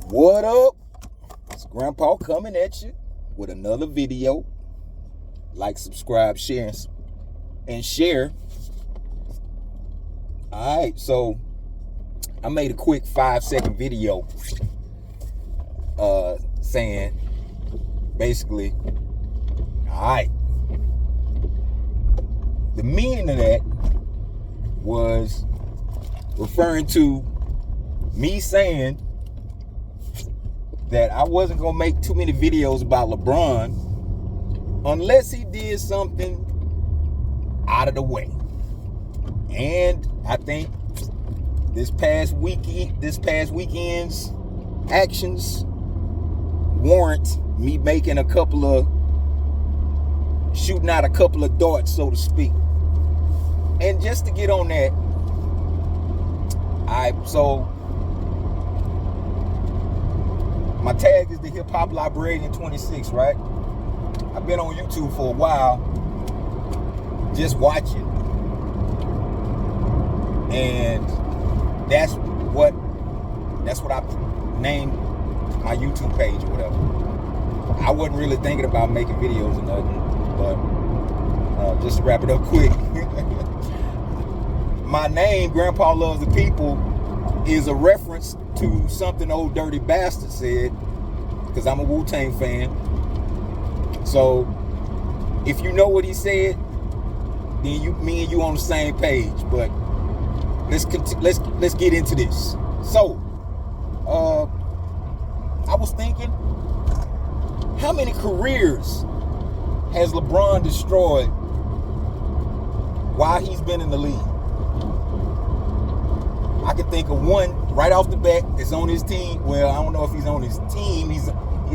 What up? It's Grandpa coming at you with another video. Like, subscribe, share, and share. Alright, so I made a quick 5-second video saying basically, alright, the meaning of that was referring to me saying that I wasn't going to make too many videos about LeBron unless he did something out of the way. And I think this past weekend's actions warrant me shooting out a couple of darts, so to speak. And just to get on that, my tag is the Hip Hop Librarian 26, right? I've been on YouTube for a while, just watching, and that's what I named my YouTube page or whatever. I wasn't really thinking about making videos or nothing, but just to wrap it up quick, my name, Grandpa Loves the People, is a reference to something Old Dirty Bastard said, because I'm a Wu-Tang fan. So if you know what he said, then me and you on the same page. But let's get into this. So I was thinking, how many careers has LeBron destroyed while he's been in the league? I can think of one right off the bat that's on his team. Well, I don't know if he's on his team.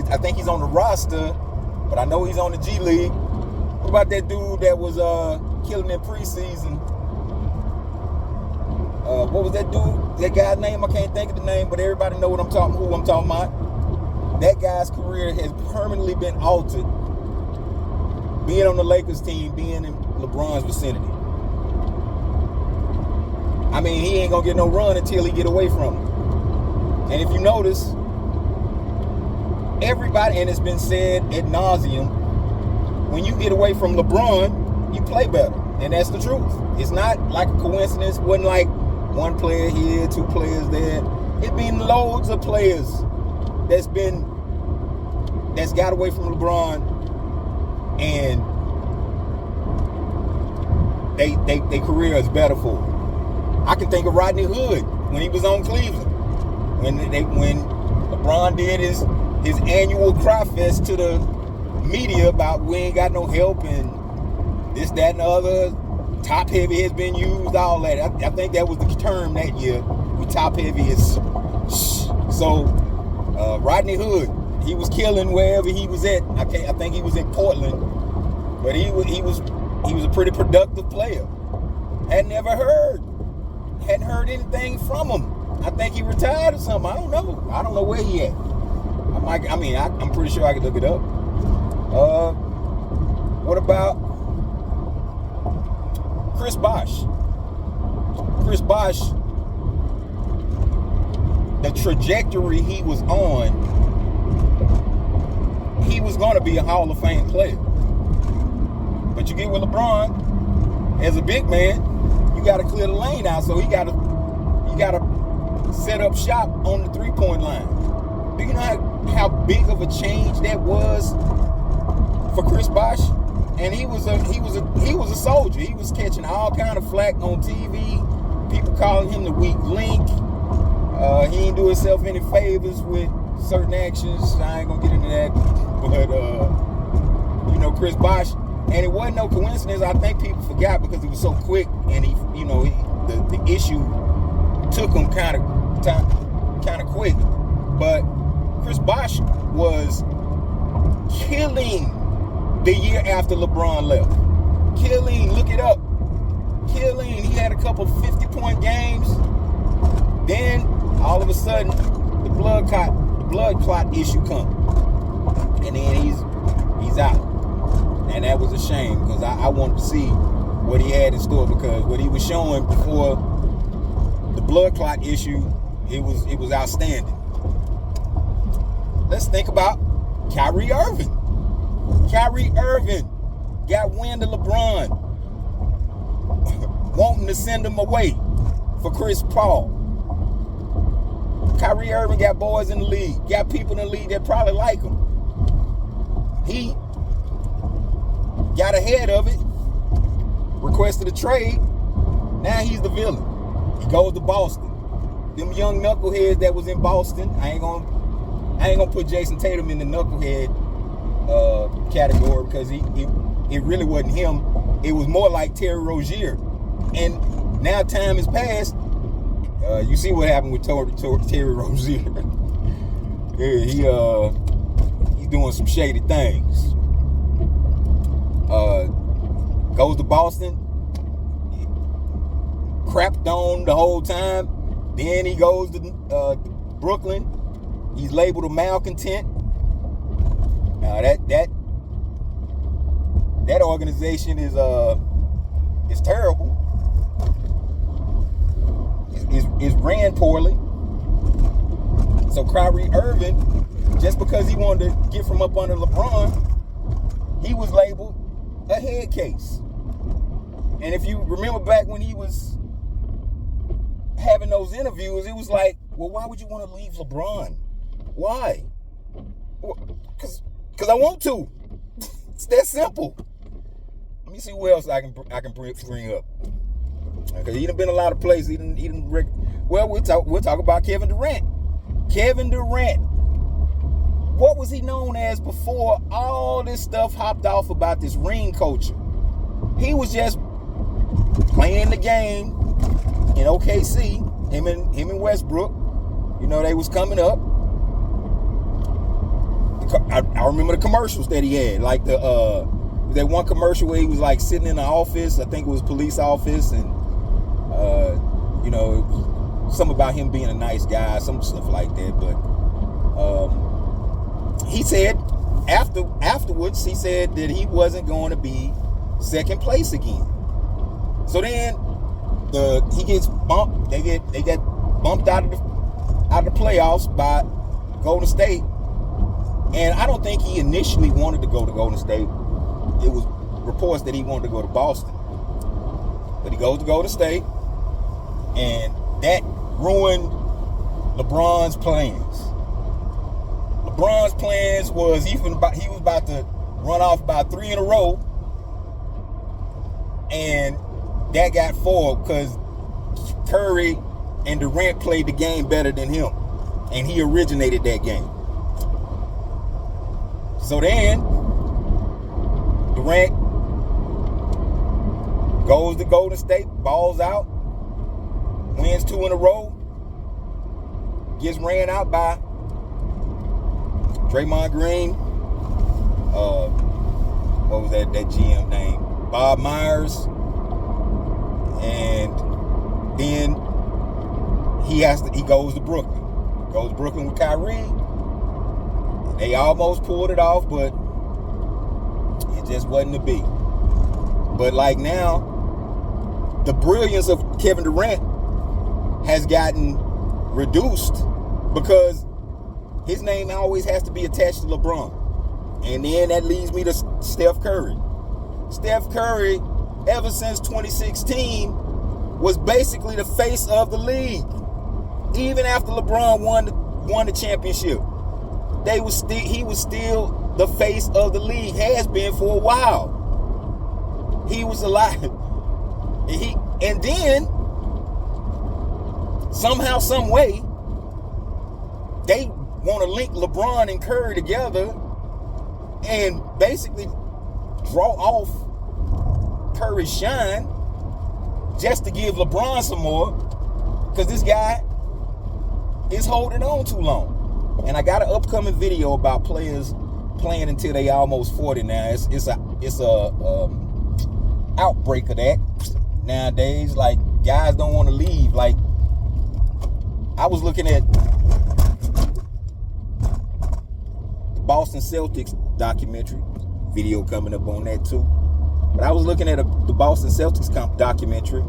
I think he's on the roster, but I know he's on the G League. What about that dude that was killing in preseason? What was that dude? That guy's name? I can't think of the name, but everybody know who I'm talking about. That guy's career has permanently been altered being on the Lakers team, being in LeBron's vicinity. I mean, he ain't gonna get no run until he get away from him. And if you notice, everybody, and it's been said ad nauseum, when you get away from LeBron, you play better. And that's the truth. It's not like a coincidence. It wasn't like one player here, two players there. It's been loads of players that's got away from LeBron, and they career is better for them. I can think of Rodney Hood when he was on Cleveland. When LeBron did his annual cry fest to the media about we ain't got no help and this, that, and the other. Top heavy has been used, all that. I think that was the term that year. We top heavy is. So Rodney Hood, he was killing wherever he was at. I think he was in Portland, but he was a pretty productive player. Hadn't heard anything from him. I think he retired or something. I don't know where he at. I'm pretty sure I could look it up. What about Chris Bosh? Chris Bosh, the trajectory he was on, he was going to be a Hall of Fame player. But you get with LeBron, as a big man, you got to clear the lane out, so you got to set up shop on the three-point line. Do you know how big of a change that was for Chris Bosh? And he was a soldier. He was catching all kind of flack on TV. People calling him the weak link. He ain't do himself any favors with certain actions. I ain't gonna get into that, but Chris Bosh. And it wasn't no coincidence. I think people forgot because he was so quick, and the issue took him kind of quick. But Chris Bosh was killing the year after LeBron left. Killing, look it up. Killing. He had a couple 50-point games. Then all of a sudden, the blood clot issue come, and then he's out. And that was a shame, because I wanted to see what he had in store, because what he was showing before the blood clot issue, it was outstanding. let's think about Kyrie Irving. Kyrie Irving got wind of LeBron wanting to send him away for Chris Paul. Kyrie Irving got boys in the league, got people in the league that probably like him. He got ahead of it, requested a trade. Now he's the villain. He goes to Boston. Them young knuckleheads that was in Boston, I ain't gonna put Jason Tatum in the knucklehead category, because it really wasn't him. It was more like Terry Rozier. And now time has passed. You see what happened with Terry Rozier. He's doing some shady things. Goes to Boston, crapped on the whole time. Then he goes to Brooklyn. He's labeled a malcontent. Now that organization is terrible. Is ran poorly. So Kyrie Irving, just because he wanted to get from up under LeBron, he was labeled a head case. And if you remember back when he was having those interviews, it was like, well, why would you want to leave LeBron? Why? Because I want to. It's that simple. Let me see what else I can bring up. Because he done been a lot of places. Well, we'll talk about Kevin Durant. Kevin Durant. What was he known as before all this stuff hopped off about this ring culture? He was just playing the game in OKC. Him and Westbrook. You know, they was coming up. I remember the commercials that he had. Like that one commercial where he was like sitting in the office. I think it was police office, and you know, something about him being a nice guy, some stuff like that. But he said afterwards, he said that he wasn't going to be second place again. So then he gets bumped. They get bumped out of the playoffs by Golden State. And I don't think he initially wanted to go to Golden State. It was reports that he wanted to go to Boston. But he goes to Golden State, and that ruined LeBron's plans. LeBron's plans was he was about to run off about 3 in a row, and that got foiled because Curry and Durant played the game better than him, and he originated that game. So then Durant goes to Golden State, balls out, wins 2 in a row, gets ran out by Draymond Green. What was that GM name? Bob Myers. And then he goes to Brooklyn. Goes to Brooklyn with Kyrie. They almost pulled it off, but it just wasn't to be. But like now, the brilliance of Kevin Durant has gotten reduced because his name always has to be attached to LeBron. And then that leads me to Steph Curry. Steph Curry, ever since 2016, was basically the face of the league. Even after LeBron won the championship, he was still the face of the league. Has been for a while. He was alive. And then somehow, some way, they want to link LeBron and Curry together and basically draw off Curry's shine just to give LeBron some more, because this guy is holding on too long. And I got an upcoming video about players playing until they almost 40 now. It's a outbreak of that nowadays. Like, guys don't want to leave. Like, I was looking at the Boston Celtics documentary, video coming up on that too. But I was looking at the Boston Celtics documentary,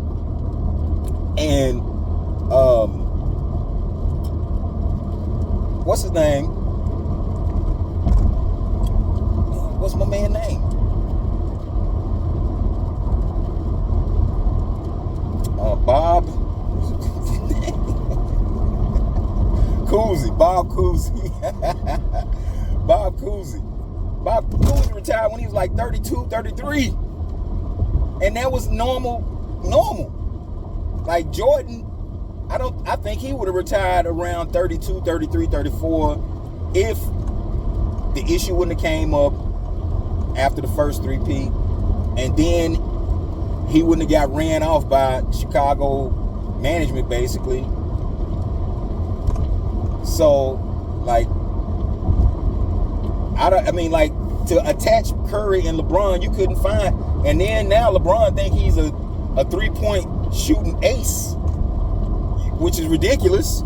and what's his name? what's my man's name? Bob Cousy. Bob Cousy. Bob Cousy. Bob Cousy retired when he was like 32, 33. And that was normal. Like Jordan, I think he would have retired around 32, 33, 34 if the issue wouldn't have came up after the first three-peat, and then he wouldn't have got ran off by Chicago management, basically. So, like, to attach Curry and LeBron, you couldn't find. And then now LeBron think he's a three-point shooting ace, which is ridiculous.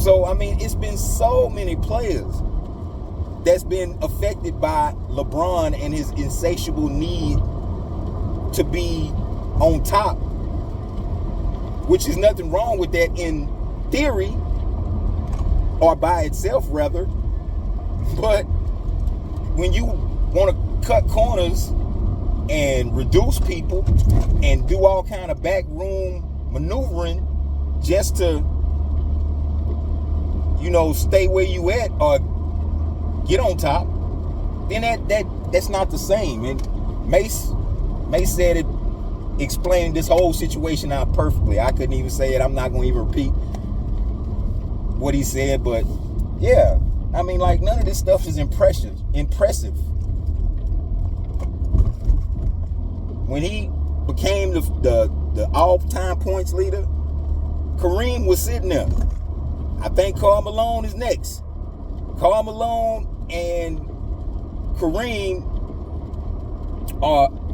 So, I mean, it's been so many players that's been affected by LeBron and his insatiable need to be on top, which is nothing wrong with that in theory, or by itself rather. But when you want to cut corners and reduce people and do all kind of backroom maneuvering just to, stay where you at or get on top, then that's not the same. And Mace said it, explained this whole situation out perfectly. I couldn't even say it. I'm not going to even repeat what he said, but yeah, I mean, like, none of this stuff is impressive. When he became the all-time points leader, Kareem was sitting there. I think Karl Malone is next. Karl Malone and Kareem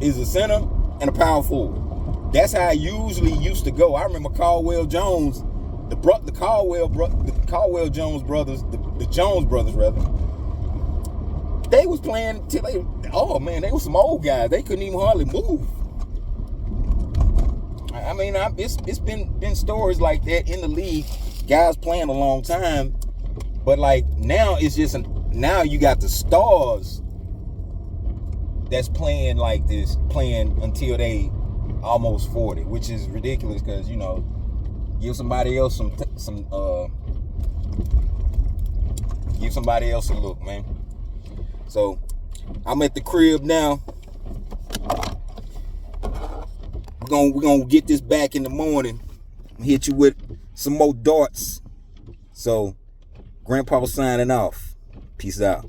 is a center and a power forward. That's how it usually used to go. I remember Caldwell Jones, the Caldwell Jones brothers, the Jones brothers rather. They was playing till they were some old guys. They couldn't even hardly move. I mean, it's been stories like that in the league. Guys playing a long time, but like now it's just now you got the stars that's playing like this, playing until they almost 40, which is ridiculous because give somebody else give somebody else a look, man. So I'm at the crib now. We're gonna get this back in the morning. Hit you with some more darts. So Grandpa signing off. Peace out.